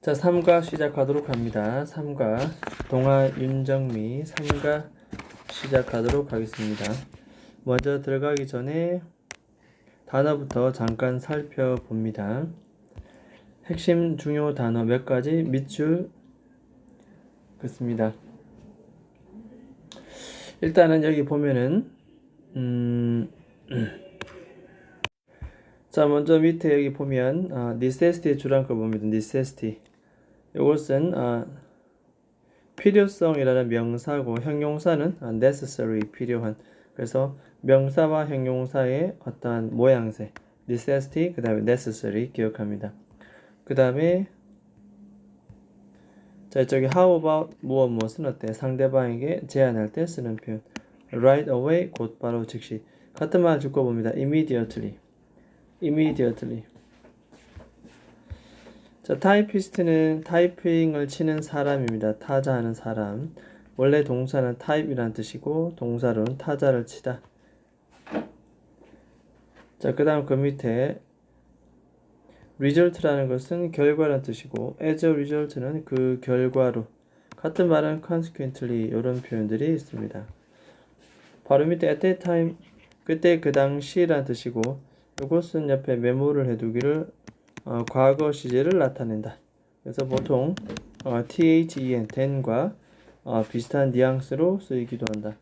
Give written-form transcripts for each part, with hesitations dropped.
자, 3과 시작하도록 합니다. 3과 동아 윤정미 3과 시작하도록 하겠습니다. 먼저 들어가기 전에 단어부터 잠깐 살펴봅니다. 핵심 중요 단어 몇 가지 밑줄 긋습니다. 일단은 여기 보면은 자, 먼저 밑에 여기 보면 necessity의 줄함글 봅니다. necessity. 이것은 필요성이라는 명사고 형용사는 necessary 필요한. 그래서 명사와 형용사의 어떠한 모양새 necessity 그 다음에 necessary 기억합니다. 그 다음에 자, 이쪽에 how about 무엇은 어때 상대방에게 제안할 때 쓰는 표현 right away 곧바로 즉시 같은 말 줄거 봅니다. immediately 자, 타이피스트는 타이핑을 치는 사람입니다. 타자하는 사람. 원래 동사는 타입이라는 뜻이고 동사로는 타자를 치다. 자, 그 다음 그 밑에 result라는 것은 결과라는 뜻이고 as a result는 그 결과로 같은 말은 consequently 이런 표현들이 있습니다. 바로 밑에 at that time 그때 그 당시라는 뜻이고 이것은 옆에 메모를 해두기를 과거 시제를 나타낸다. 그래서 보통 then, then과 비슷한 뉘앙스로 쓰이기도 한다.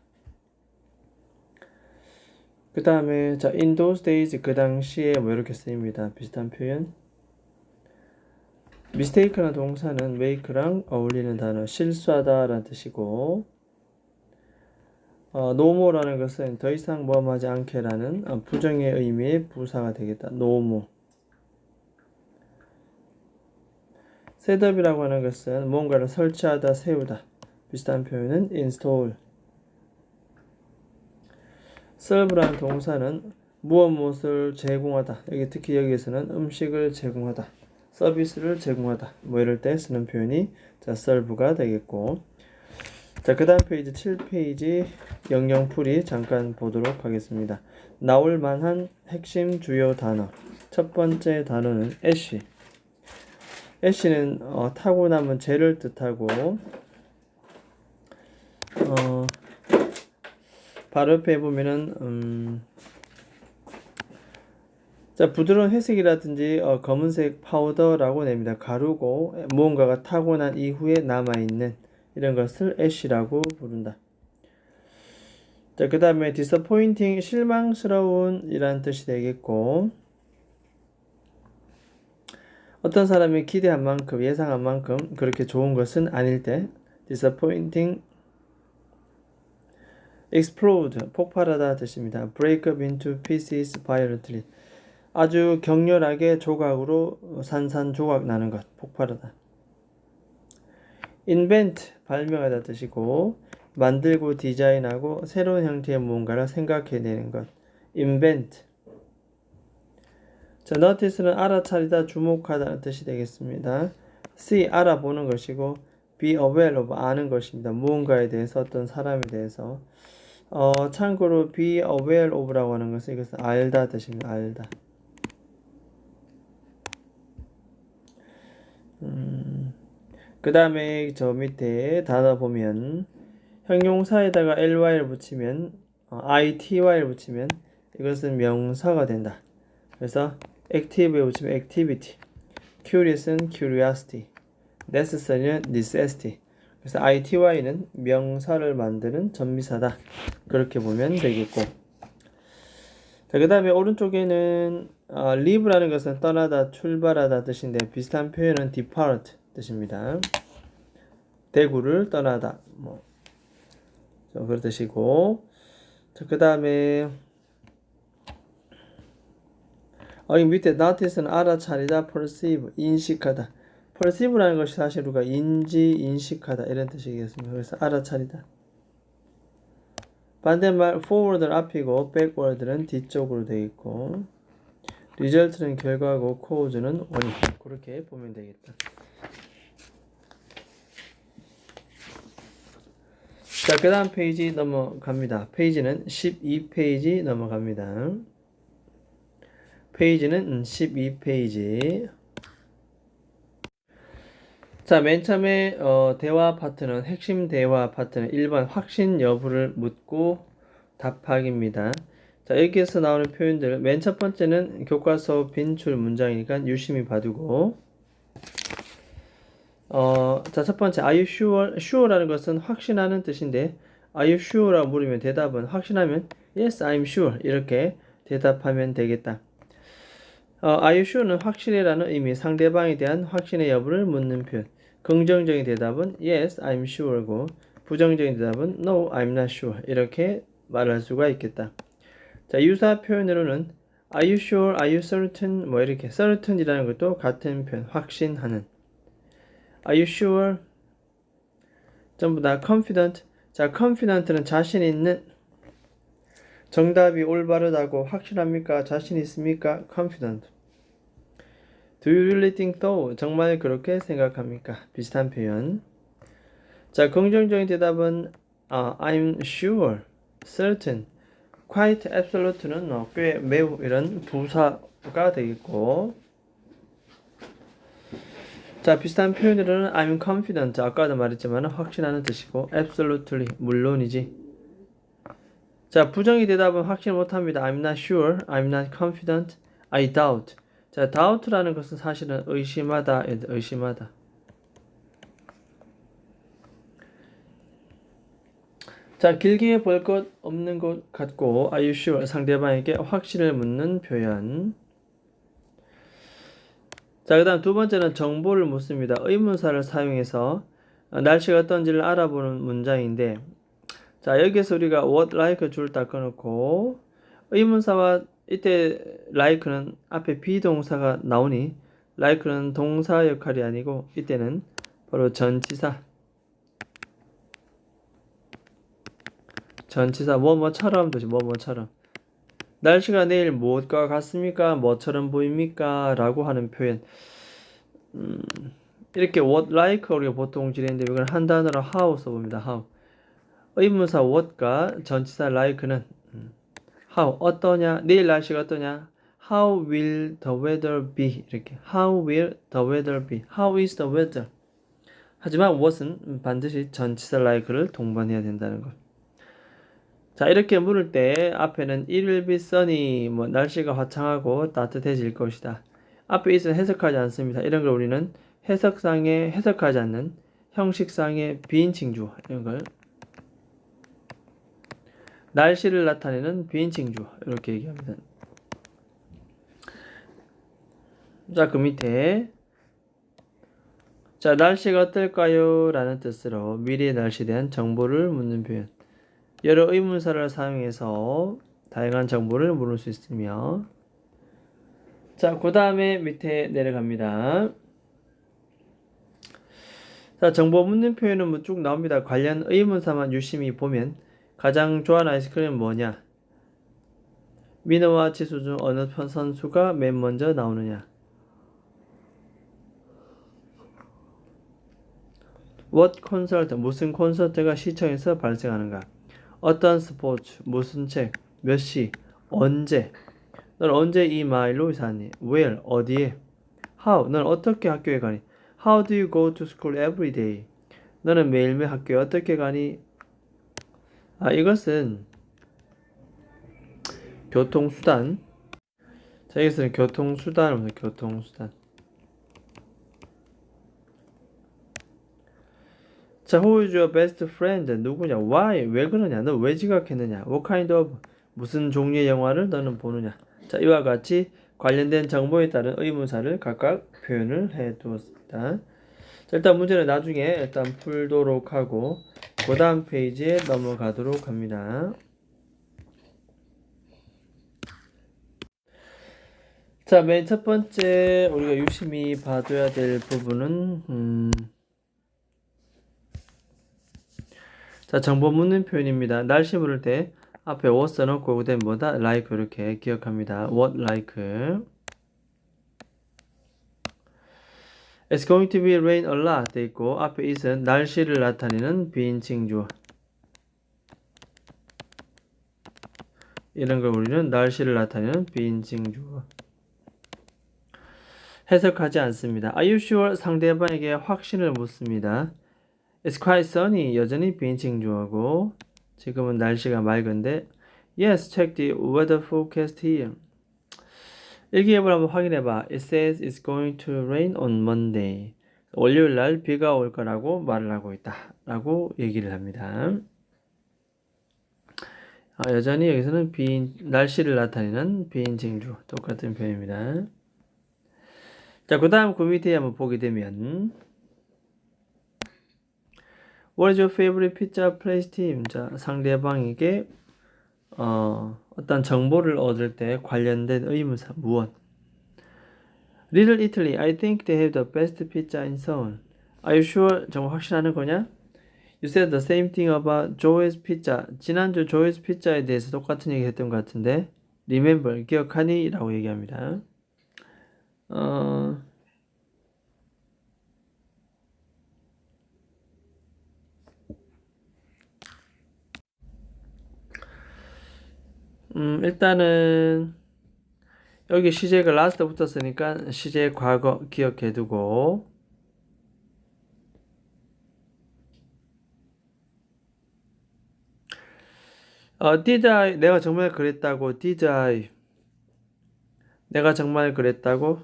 그 다음에 자 in those days 그 당시에 뭐 이렇게 쓰입니다. 비슷한 표현. mistake라는 동사는 make랑 어울리는 단어 실수하다 라는 뜻이고 no more라는 것은 더 이상 모험하지 않게 라는 부정의 의미의 부사가 되겠다. no more. 셋업이라고 하는 것은 뭔가를 설치하다, 세우다. 비슷한 표현은 install. serve라는 동사는 무엇을 제공하다. 여기 특히 여기에서는 음식을 제공하다. 서비스를 제공하다. 뭐 이럴 때 쓰는 표현이 자, serve가 되겠고. 자, 그 다음 페이지 7페이지 영영풀이 잠깐 보도록 하겠습니다. 나올 만한 핵심 주요 단어. 첫 번째 단어는 애쉬. 애쉬는 타고 남은 재를 뜻하고 바로 옆에 보면은 자, 부드러운 회색이라든지 검은색 파우더라고 냅니다. 가루고 무언가가 타고 난 이후에 남아있는 이런 것을 애쉬라고 부른다. 자, 그 다음에 disappointing 실망스러운 이란 뜻이 되겠고 어떤 사람이 기대한 만큼 예상한 만큼 그렇게 좋은 것은 아닐 때 disappointing explode 폭발하다 뜻입니다. break up into pieces violently 아주 격렬하게 조각으로 산산조각 나는 것 폭발하다. invent 발명하다 뜻이고 만들고 디자인하고 새로운 형태의 무언가를 생각해내는 것 invent. 자, notice는 알아차리다 주목하다는 뜻이 되겠습니다. see 알아보는 것이고 be aware of 아는 것입니다. 무언가에 대해서 어떤 사람에 대해서 참고로 be aware of라고 하는 것은 이것은 알다 뜻입니다. 알다. 그 다음에 저 밑에 단어 보면 형용사에다가 ly를 붙이면 ity를 붙이면 이것은 명사가 된다. 그래서 active에 붙이면 activity, curious는 curiosity, necessary는 necessity. 그래서 ity는 명사를 만드는 전미사다. 그렇게 보면 되겠고. 자, 그 다음에 오른쪽에는 leave라는 것은 떠나다, 출발하다 뜻인데 비슷한 표현은 depart 뜻입니다. 대구를 떠나다 뭐 그런 뜻이고. 자, 그 다음에 이 밑에 notice는 알아차리다, perceive 인식하다. perceive라는 것이 사실 우리가 인식하다 이런 뜻이겠습니다. 그래서 알아차리다. 반대말 forward는 앞이고 backward는 뒤쪽으로 되어 있고 result는 결과고 cause는 원인. 그렇게 보면 되겠다. 자, 그 다음 페이지 넘어갑니다. 페이지는 12페이지 넘어갑니다. 페이지는 12페이지. 자, 맨 처음에 대화 파트는 핵심 대화 파트는 1번 확신 여부를 묻고 답하기입니다. 자, 여기에서 나오는 표현들 맨 첫 번째는 교과서 빈출 문장이니까 유심히 봐두고 자, 첫 번째 Are you sure? Sure라는 것은 확신하는 뜻인데 Are you sure라고 물으면 대답은 확신하면 Yes, I'm sure 이렇게 대답하면 되겠다. Are you sure는 확실히라는 의미, 상대방에 대한 확신의 여부를 묻는 표현. 긍정적인 대답은 Yes, I'm sure고 부정적인 대답은 No, I'm not sure 이렇게 말할 수가 있겠다. 자, 유사 표현으로는 Are you sure? Are you certain? 뭐 이렇게 certain이라는 것도 같은 표현, 확신하는. Are you sure? 전부 다 confident. 자, confident는 자신 있는. 정답이 올바르다고 확실합니까? 자신 있습니까? confident. Do you really think so? 정말 그렇게 생각합니까? 비슷한 표현. 자, 긍정적인 대답은 I'm sure, certain, quite, absolute는 꽤, 매우 이런 부사가 되겠고 자, 비슷한 표현으로는 I'm confident, 아까도 말했지만 확신하는 뜻이고 absolutely, 물론이지. 자, 부정의 대답은 확신 못합니다. I'm not sure, I'm not confident, I doubt. 자, doubt라는 것은 사실은 의심하다, 의심하다. 자, 길게 볼 것 없는 것 같고 Are you sure? 상대방에게 확신을 묻는 표현. 자, 그 다음 두 번째는 정보를 묻습니다. 의문사를 사용해서 날씨가 어떤지를 알아보는 문장인데 자, 여기서 우리가 what like 줄 닦아놓고 의문사와 이때 like는 앞에 비동사가 나오니 like는 동사 역할이 아니고 이때는 바로 전치사 뭐뭐처럼 뜻이 뭐뭐처럼 날씨가 내일 무엇과 같습니까? 뭐처럼 보입니까? 라고 하는 표현 이렇게 what like 우리가 보통 지내는데 이걸 한 단어로 how 써봅니다. how 의문사 what과 전치사 like는 how 어떠냐 내일 날씨가 어떠냐 how will the weather be 이렇게 how will the weather be how is the weather 하지만 what은 반드시 전치사 like를 동반해야 된다는 것. 자, 이렇게 물을 때 앞에는 it will be sunny 뭐 날씨가 화창하고 따뜻해질 것이다. 앞에 있으면 해석하지 않습니다. 이런 걸 우리는 해석상에 해석하지 않는 형식상의 비인칭주 이런 걸 날씨를 나타내는 비인칭주 이렇게 얘기합니다. 자, 그 밑에 자, 날씨가 어떨까요? 라는 뜻으로 미래의 날씨에 대한 정보를 묻는 표현. 여러 의문사를 사용해서 다양한 정보를 물을 수 있으며 자, 그 다음에 밑에 내려갑니다. 자, 정보 묻는 표현은 뭐 쭉 나옵니다. 관련 의문사만 유심히 보면 가장 좋아하는 아이스크림은 뭐냐? 민호와 지수 중 어느 선수가 맨 먼저 나오느냐? What concert? 무슨 콘서트가 시청에서 발생하는가? 어떤 스포츠? 무슨 책? 몇 시? 언제? 넌 언제 이 마을로 이사하니? Where? 어디에? How? 넌 어떻게 학교에 가니? How do you go to school every day? 너는 매일매일 학교에 어떻게 가니? 이것은 교통수단. 자, 여기서는 교통수단을 교통수단. 자, who is your best friend? 누구냐? Why? 왜 그러냐? 너 왜 지각했느냐? What kind of? 무슨 종류의 영화를 너는 보느냐? 자, 이와 같이 관련된 정보에 따른 의문사를 각각 표현을 해 두었습니다. 자, 일단 문제는 나중에 일단 풀도록 하고 그 다음 페이지에 넘어가도록 합니다. 자, 맨 첫 번째 우리가 유심히 봐둬야 될 부분은 자, 정보 묻는 표현입니다. 날씨 물을 때 앞에 what 써놓고 그다음 뭐다? like 이렇게 기억합니다. what like It's going to be rain a lot 돼 있고 앞에 is은 날씨를 나타내는 비인칭주 이런 걸 우리는 날씨를 나타내는 비인칭주 해석하지 않습니다. Are you sure? 상대방에게 확신을 묻습니다. It's quite sunny. 여전히 비인칭주어고 지금은 날씨가 맑은데 Yes, check the weather forecast here. 일기예보를 한번 확인해봐. It says it's going to rain on Monday. 월요일 날 비가 올 거라고 말을 하고 있다. 라고 얘기를 합니다. 여전히 여기서는 날씨를 나타내는 비인칭주 똑같은 표현입니다. 자, 그 다음 그 밑에 한번 보게 되면 What is your favorite pizza place team? 자, 상대방에게 어떤 정보를 얻을 때 관련된 의문사 무엇? Little Italy, I think they have the best pizza in Seoul. Are you sure? 정말 확신하는 거냐? You said the same thing about Joe's Pizza. 지난주 Joe's Pizza에 대해서 똑같은 얘기 했던 것 같은데 Remember, 기억하니? 라고 얘기합니다. 일단은 여기 시제가 last 붙었으니까 시제 과거 기억해두고 did I 내가 정말 그랬다고 did I 내가 정말 그랬다고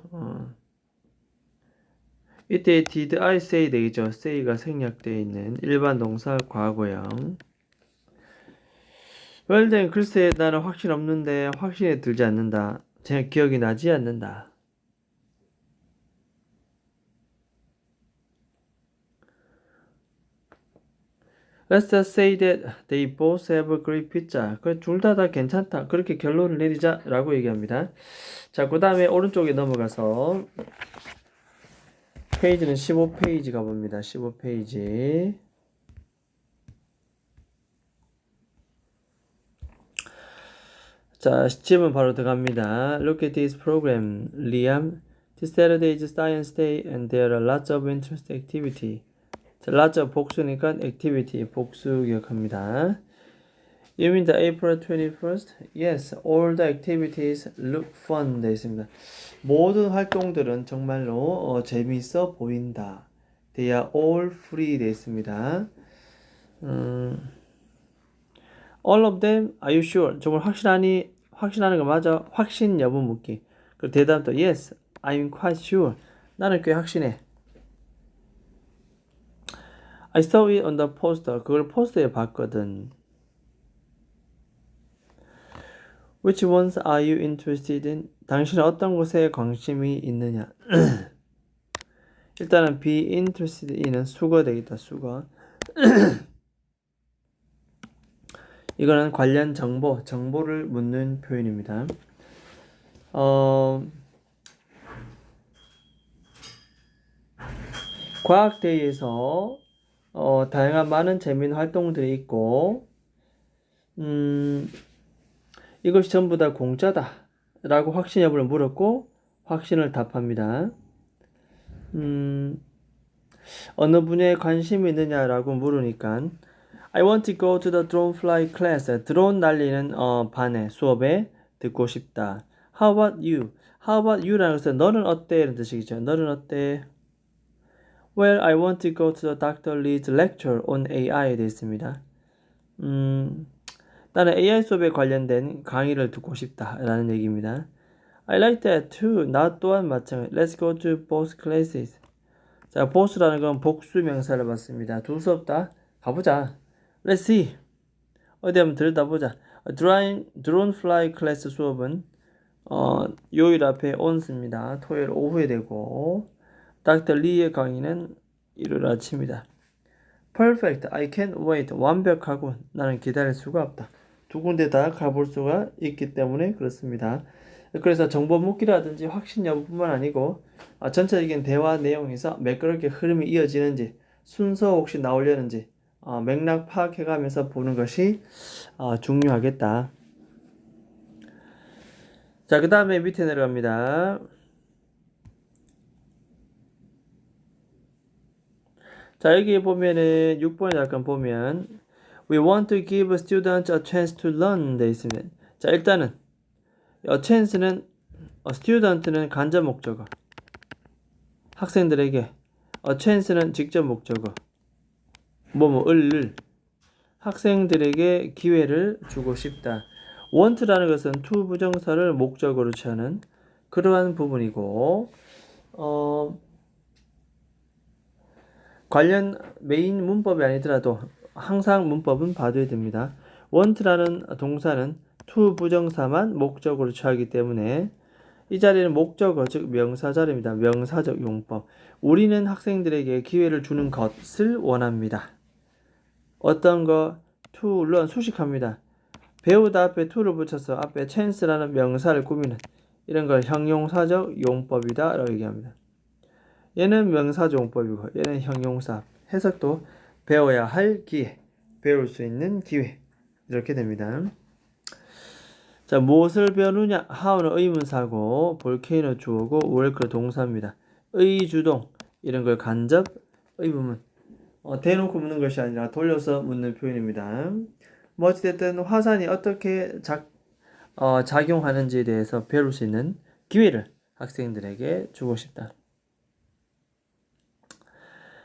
이때 did I say 되겠죠. say가 생략되어 있는 일반 동사 과거형. well then 글쎄 나는 확신 없는데 확신에 들지 않는다. 제 기억이 나지 않는다. Let's just say that they both have a great pizza. 둘 다 괜찮다. 그렇게 결론을 내리자 라고 얘기합니다. 자, 그 다음에 오른쪽에 넘어가서 페이지는 15페이지 가봅니다. 15페이지. 자, 질문 바로 들어갑니다. Look at this program, Liam. This Saturday is Science Day and there are lots of interesting activity. 자, lots of 복수니까 activity, 복수 기억합니다. You mean the April 21st? Yes, all the activities look fun. 되어 있습니다. 모든 활동들은 정말로 재미있어 보인다. They are all free. 되어 있습니다. All of them? Are you sure? 정말 확신하는 거 맞아? 확신 여부 묻기. 그 대답도 Yes, I'm quite sure. 나는 꽤 확신해. I saw it on the poster. 그걸 포스터에 봤거든. Which ones are you interested in? 당신은 어떤 것에 관심이 있느냐? 일단은 be interested in은 수거 되겠다. 수거. 이거는 관련 정보를 묻는 표현입니다. 과학대회에서 다양한 많은 재미있는 활동들이 있고 이것이 전부 다 공짜다 라고 확신 여부를 물었고 확신을 답합니다. 어느 분야에 관심이 있느냐라고 물으니까 I want to go to the drone fly class. 드론 날리는 반에 수업에 듣고 싶다. How about you? How about you라는 것은 너는 어때? 이런 뜻이겠죠. 너는 어때? Well, I want to go to the Dr. Lee's lecture on AI 되어 있습니다. 나는 AI 수업에 관련된 강의를 듣고 싶다 라는 얘기입니다. I like that too. 나 또한 마찬가지. Let's go to both classes. 자, both라는 건 복수 명사를 받습니다. 두 수업 다 가보자. Let's see. 어디 한번 들여다보자. Drone fly class 수업은 요일 앞에 on습니다. 토요일 오후에 되고 Dr. Lee의 강의는 일요일 아침이다. Perfect. I can't wait. 완벽하고 나는 기다릴 수가 없다. 두 군데 다 가볼 수가 있기 때문에 그렇습니다. 그래서 정보 묻기라든지 확신 여부뿐만 아니고 전체적인 대화 내용에서 매끄럽게 흐름이 이어지는지 순서 혹시 나오려는지 맥락 파악해가면서 보는 것이 중요하겠다. 자, 그 다음에 밑에 내려갑니다. 자, 여기 보면은 6번에 잠깐 보면 We want to give students a chance to learn 돼 있습니다. 자, 일단은 chance는 student는 간접 목적어. 학생들에게 chance는 직접 목적어 뭐뭐을 학생들에게 기회를 주고 싶다. want라는 것은 to 부정사를 목적어로 취하는 그러한 부분이고 관련 메인 문법이 아니더라도 항상 문법은 봐둬야 됩니다. want라는 동사는 to 부정사만 목적어로 취하기 때문에 이 자리는 목적어 즉 명사 자리입니다. 명사적 용법. 우리는 학생들에게 기회를 주는 것을 원합니다. 어떤 거? to 물론 수식합니다. 배우다 앞에 to를 붙여서 앞에 chance라는 명사를 꾸미는 이런 걸 형용사적 용법이다 라고 얘기합니다. 얘는 명사적 용법이고 얘는 형용사. 해석도 배워야 할 기회, 배울 수 있는 기회 이렇게 됩니다. 자, 무엇을 배우느냐? how는 의문사고 볼케이노 주어고 work 동사입니다. 의주동 이런 걸 간접 의문문 대놓고 묻는 것이 아니라 돌려서 묻는 표현입니다. 뭐 어찌됐든 화산이 어떻게 작용하는지에 대해서 배울 수 있는 기회를 학생들에게 주고 싶다.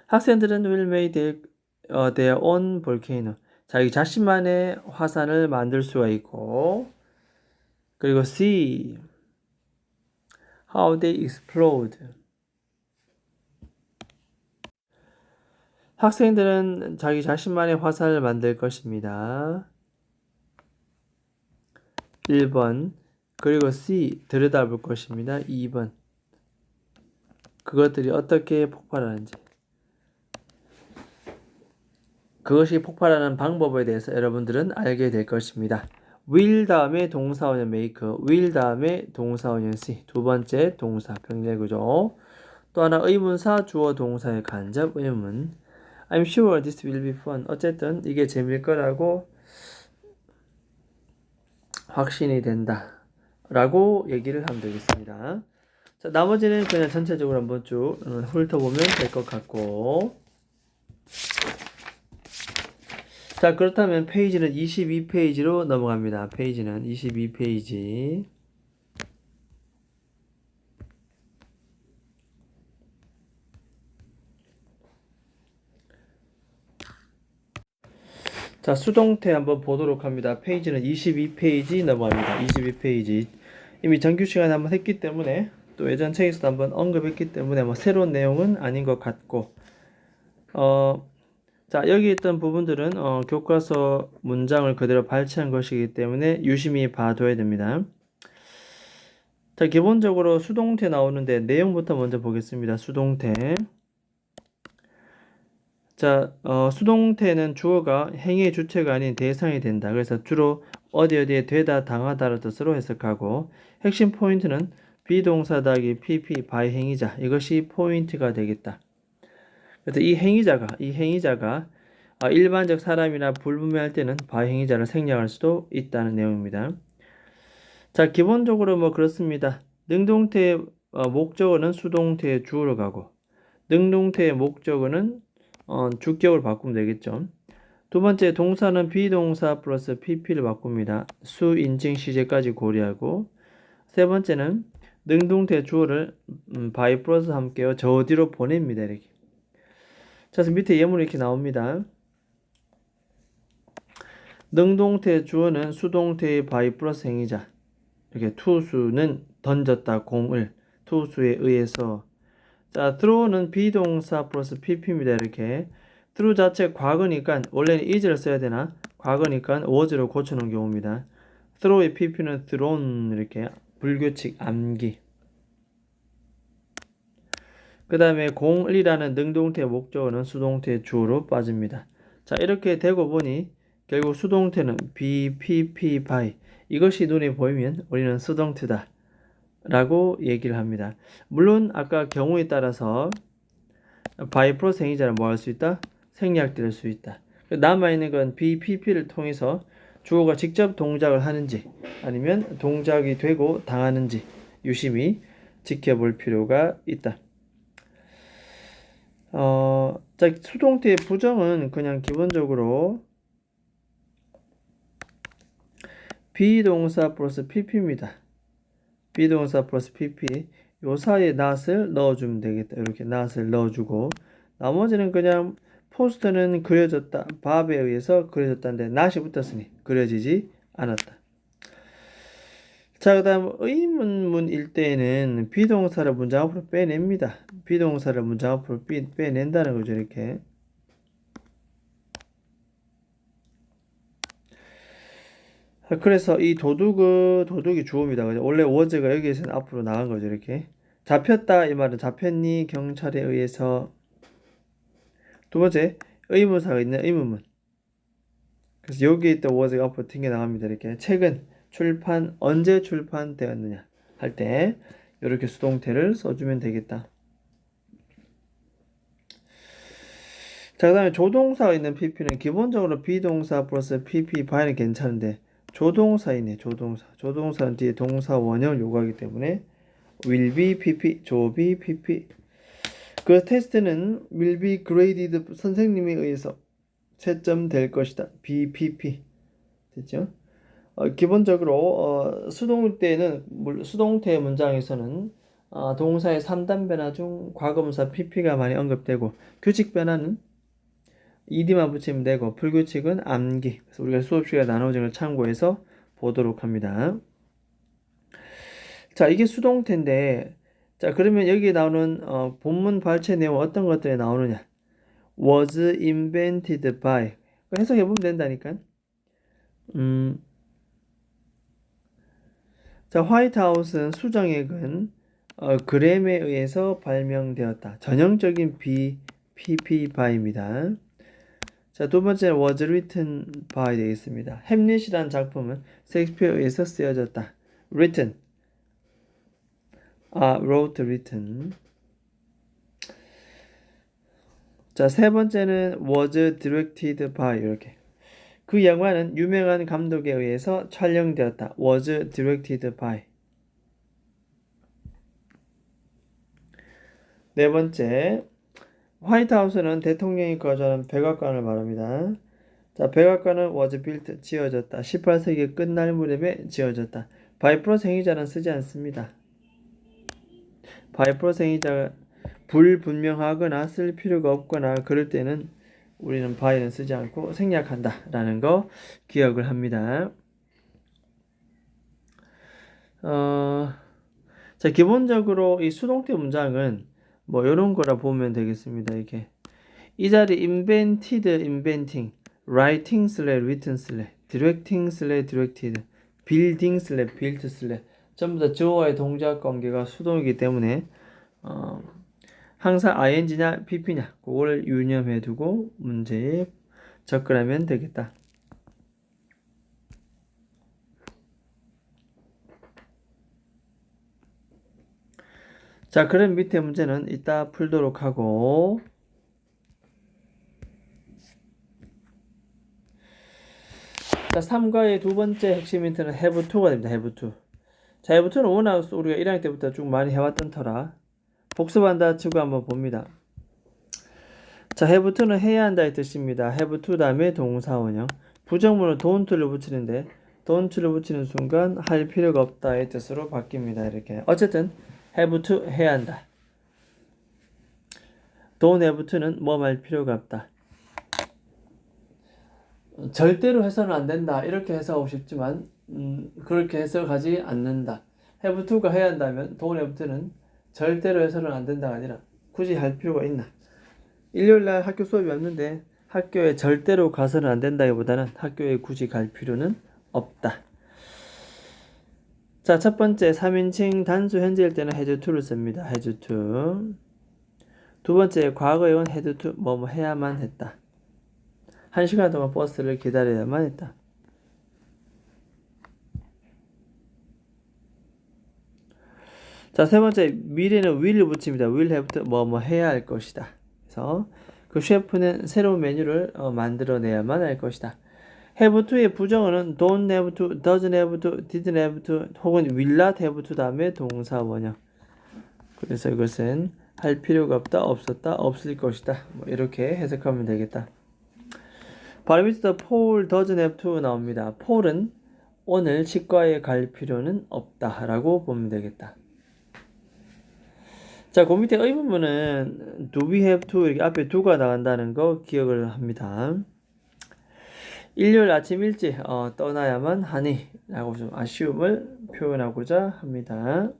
학생들은 will make their own volcano. 자기 자신만의 화산을 만들 수가 있고 그리고 see how they explode. 학생들은 자기 자신만의 화산을 만들 것입니다. 1번 그리고 see 들여다볼 것입니다. 2번 그것들이 어떻게 폭발하는지 그것이 폭발하는 방법에 대해서 여러분들은 알게 될 것입니다. will 다음에 동사원형 make, will 다음에 동사원형 see 두 번째 동사 병렬구조 또 하나 의문사 주어 동사의 간접 의문 I'm sure this will be fun. 어쨌든 이게 재미일 거라고 확신이 된다 라고 얘기를 하면 되겠습니다. 자, 나머지는 그냥 전체적으로 한번 쭉 훑어보면 될 것 같고 자 그렇다면 페이지는 22페이지로 넘어갑니다. 페이지는 22페이지 자 수동태 한번 보도록 합니다. 페이지는 22페이지 넘어갑니다. 22페이지 이미 정규 시간에 한번 했기 때문에 또 예전 책에서도 한번 언급했기 때문에 뭐 새로운 내용은 아닌 것 같고 자 여기 있던 부분들은 교과서 문장을 그대로 발췌한 것이기 때문에 유심히 봐둬야 됩니다. 자 기본적으로 수동태 나오는데 내용부터 먼저 보겠습니다. 수동태 자 수동태는 주어가 행위의 주체가 아닌 대상이 된다. 그래서 주로 어디에 되다 당하다를 뜻으로 해석하고 핵심 포인트는 비동사 더하기 pp by 행위자 이것이 포인트가 되겠다. 그래서 이 행위자가 일반적 사람이나 불분명할 때는 by 행위자를 생략할 수도 있다는 내용입니다. 자 기본적으로 뭐 그렇습니다. 능동태의 목적어는 수동태의 주어로 가고 능동태의 목적어는 주격을 바꾸면 되겠죠. 두 번째 동사는 비동사 플러스 pp를 바꿉니다. 수, 인칭, 시제까지 고려하고 세 번째는 능동태 주어를 by 플러스 함께요. 저 어디로 보냅니다. 이렇게. 자, 그래서 밑에 예문이 이렇게 나옵니다. 능동태 주어는 수동태의 by 플러스 행위자. 이렇게 투수는 던졌다 공을 투수에 의해서 자, throw는 비동사 플러스 pp입니다. 이렇게 through 자체 과거니까 원래는 is를 써야 되나 과거니까 was로 고쳐놓은 경우입니다. throw의 pp는 thrown 이렇게 불규칙 암기 그 다음에 공을이라는 능동태 목적어는 수동태 주어로 빠집니다. 자 이렇게 되고 보니 결국 수동태는 be, pp, by 이것이 눈에 보이면 우리는 수동태다 라고 얘기를 합니다. 물론 아까 경우에 따라서 by 플러스 행위자를 뭐 할 수 있다? 생략될 수 있다. 남아있는 건 be, pp를 통해서 주어가 직접 동작을 하는지 아니면 동작이 되고 당하는지 유심히 지켜볼 필요가 있다. 자, 수동태의 부정은 그냥 기본적으로 비동사 플러스 pp입니다. 비동사 플러스 pp 요 사이에 not을 넣어주면 되겠다. 이렇게 not을 넣어주고 나머지는 그냥 포스터는 그려졌다. 밥에 의해서 그려졌다는데 not이 붙었으니 그려지지 않았다. 자, 그 다음 의문문일 때에는 비동사를 문장 앞으로 빼냅니다. 비동사를 문장 앞으로 빼낸다는 거죠. 이렇게. 그래서 이 도둑이 주어입니다. 원래 was가 여기에서는 앞으로 나간 거죠. 이렇게. 잡혔다 이 말은 잡혔니 경찰에 의해서. 두 번째 의문사가 있는 의문문. 그래서 여기에 있던 was가 앞으로 튕겨 나갑니다. 이렇게. 최근 출판 언제 출판되었느냐 할 때 이렇게 수동태를 써주면 되겠다. 자, 그 다음에 조동사가 있는 pp는 기본적으로 비동사 플러스 pp by는 괜찮은데 조동사이네. 조동사는 뒤에 동사 원형을 요구하기 때문에 will be pp, 조 be pp. 그 테스트는 will be graded 선생님에 의해서 채점될 것이다. be pp. 됐죠? 기본적으로 수동태 문장에서는 동사의 3단 변화 중 과거분사 pp가 많이 언급되고 규칙 변화는 ed만 붙이면 되고 불규칙은 암기. 그래서 우리가 수업 시간에 나눠진 걸 참고해서 보도록 합니다. 자, 이게 수동태인데 자, 그러면 여기에 나오는 본문 발췌 내용 어떤 것들이 나오느냐? was invented by 해석해 보면 된다니까. 자, 화이트하우스는 수정액은 그램에 의해서 발명되었다. 전형적인 PP by입니다. 자, 두 번째는 was written by 되겠습니다. 햄릿이라는 작품은 셰익스피어에 의해서 쓰여졌다. written, wrote, written. 자, 세 번째는 was directed by 이렇게. 그 영화는 유명한 감독에 의해서 촬영되었다. was directed by. 네 번째, 화이트하우스는 대통령이 거주하는 백악관을 말합니다. 자, 백악관은 was built, 지어졌다. 18세기 끝날 무렵에 지어졌다. by 플러스 행위자는 쓰지 않습니다. by 플러스 행위자가 불분명하거나 쓸 필요가 없거나 그럴 때는 우리는 by는 쓰지 않고 생략한다 라는 거 기억을 합니다. 자, 기본적으로 이 수동태 문장은 뭐 이런 거라 보면 되겠습니다. 이렇게 이 자리 invented, inventing, writing written directing directed, building built 전부 다 주어와의 동작 관계가 수동이기 때문에 항상 ing냐 pp냐 그걸 유념해 두고 문제에 접근하면 되겠다. 자, 그럼 밑에 문제는 이따 풀도록 하고 자, 3과의 두 번째 핵심 힌트는 have to가 됩니다. have to. 자, have to는 워낙 우리가 1학년 때부터 쭉 많이 해왔던 터라 복습한다 치고 한번 봅니다. 자, have to는 해야 한다의 뜻입니다. have to 다음에 동사 원형. 부정문은 don't를 붙이는데 don't를 붙이는 순간 할 필요가 없다의 뜻으로 바뀝니다. 이렇게. 어쨌든 have to 해야 한다. don't have to는 뭐 말 필요가 없다. 절대로 해서는 안 된다. 이렇게 해석하고 싶지만 그렇게 해석하지 않는다. have to가 해야 한다면 don't have to는 절대로 해서는 안 된다가 아니라 굳이 할 필요가 있나. 일요일날 학교 수업이 없는데 학교에 절대로 가서는 안 된다기보다는 학교에 굳이 갈 필요는 없다. 자, 첫 번째 3인칭 단수 현재일 때는 had to를 씁니다. had to. 두 번째 과거형은 had to 뭐뭐 해야만 했다. 1시간 동안 버스를 기다려야만 했다. 자, 세 번째 미래는 will을 붙입니다. will have to 뭐뭐 해야 할 것이다. 그래서 그 셰프는 새로운 메뉴를 만들어내야만 할 것이다. have to의 부정어는 don't have to, doesn't have to, didn't have to 혹은 will not have to 다음에 동사 원형. 그래서 이것은 할 필요가 없다, 없었다, 없을 것이다. 뭐 이렇게 해석하면 되겠다. 바로 밑에서 Paul doesn't have to 나옵니다. Paul은 오늘 치과에 갈 필요는 없다 라고 보면 되겠다. 자, 그 밑에 의문문은 do we have to 이렇게 앞에 do가 나간다는 거 기억을 합니다. 일요일 아침 일찍 떠나야만 하니 라고 좀 아쉬움을 표현하고자 합니다.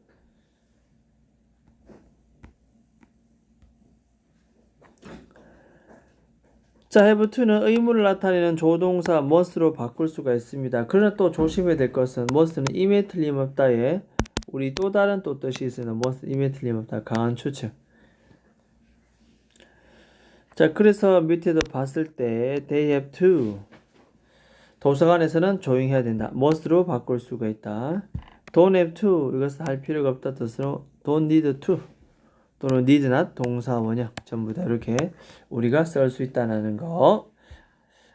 자, have to는 의무를 나타내는 조동사 must로 바꿀 수가 있습니다. 그러나 또 조심해야 될 것은 must는 임에 틀림없다에 우리 또 다른 또 뜻이 있으면 must 임에 틀림없다 강한 추측. 자, 그래서 밑에도 봤을 때 they have to 도서관에서는 조용해야 된다. must로 바꿀 수가 있다. don't have to 이것은 할 필요가 없다 뜻으로 don't need to 또는 need not 동사 원형 전부 다 이렇게 우리가 쓸 수 있다는 거.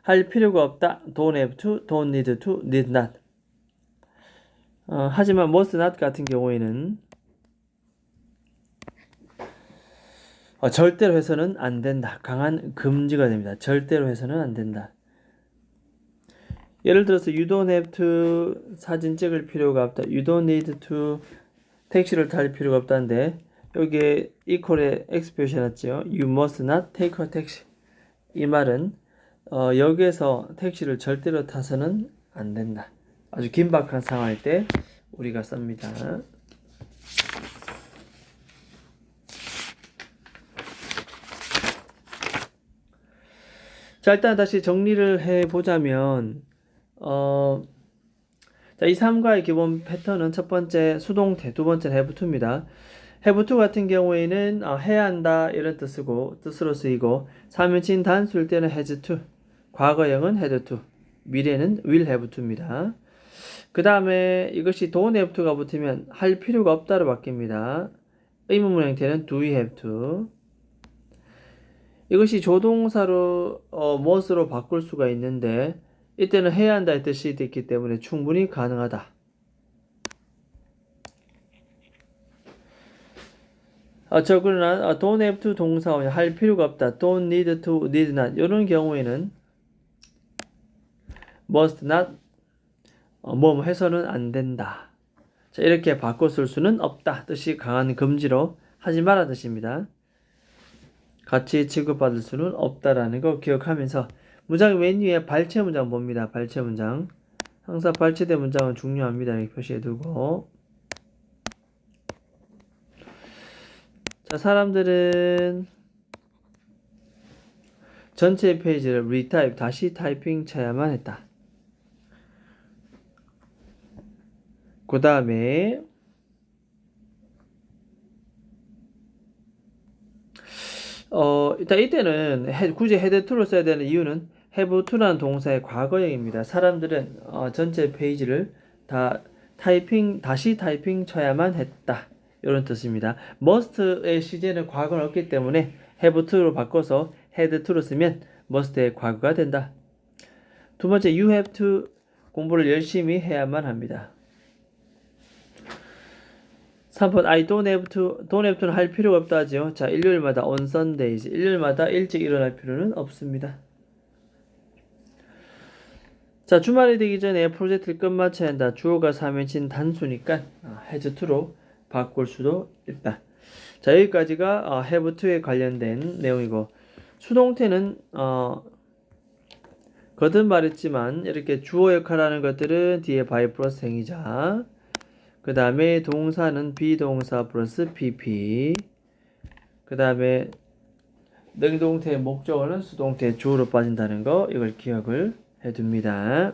할 필요가 없다. don't have to, don't need to, need not. 하지만 must not 같은 경우에는 절대로 해서는 안 된다. 강한 금지가 됩니다. 절대로 해서는 안 된다. 예를 들어서 you don't have to 사진 찍을 필요가 없다. you don't need to 택시를 탈 필요가 없다는데 여기에 equal에 x 표시해놨죠. you must not take a taxi. 이 말은 여기에서 택시를 절대로 타서는 안 된다. 아주 긴박한 상황일 때 우리가 씁니다. 자, 일단 다시 정리를 해보자면 자, 이 3과의 기본 패턴은 첫 번째 수동태, 두 번째는 have to입니다. have to 같은 경우에는 해야 한다 이런 뜻으로 쓰이고 3인칭 단수일 때는 has to, 과거형은 had to, 미래는 will have to입니다. 그 다음에 이것이 don't have to가 붙으면 할 필요가 없다로 바뀝니다. 의문문 형태는 do we have to. 이것이 조동사로 must로 바꿀 수가 있는데 이때는 해야 한다의 뜻이 있기 때문에 충분히 가능하다. 그러나 don't have to 동사원이 할 필요가 없다. don't need to, need not 이런 경우에는 must not 뭐 해서는 안 된다. 자, 이렇게 바꿔 쓸 수는 없다. 뜻이 강한 금지로 하지 말아 뜻입니다. 같이 취급받을 수는 없다라는 거 기억하면서 문장 맨 위에 발체 문장 봅니다. 발체 문장. 항상 발체된 문장은 중요합니다. 이렇게 표시해 두고. 자, 사람들은 전체 페이지를 리타입, 다시 타이핑 쳐야만 했다. 그 다음에 일단 이때는 굳이 have to를 써야 되는 이유는 have to라는 동사의 과거형입니다. 사람들은 전체 페이지를 다시 타이핑 쳐야만 했다. 이런 뜻입니다. must의 시제는 과거는 없기 때문에 have to로 바꿔서 had to로 쓰면 must의 과거가 된다. 두 번째, you have to 공부를 열심히 해야만 합니다. 3번 I don't have to는 할 필요가 없다 하죠. 자, 일요일마다 on Sundays 일요일마다 일찍 일어날 필요는 없습니다. 자, 주말이 되기 전에 프로젝트를 끝마쳐야 한다. 주어가 3인칭 단수니까 has to로 바꿀 수도 있다. 자, 여기까지가 have to에 관련된 내용이고 수동태는 거듭 말했지만 이렇게 주어 역할하는 것들은 뒤에 by 플러스 행위자, 그 다음에 동사는 비동사 플러스 pp, 그 다음에 능동태의 목적어는 수동태 주어로 빠진다는 거 이걸 기억을 해둡니다.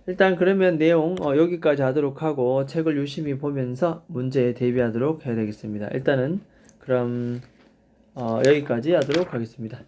일단 그러면 내용 여기까지 하도록 하고 책을 유심히 보면서 문제에 대비하도록 해야 되겠습니다. 일단은 그럼 여기까지 하도록 하겠습니다.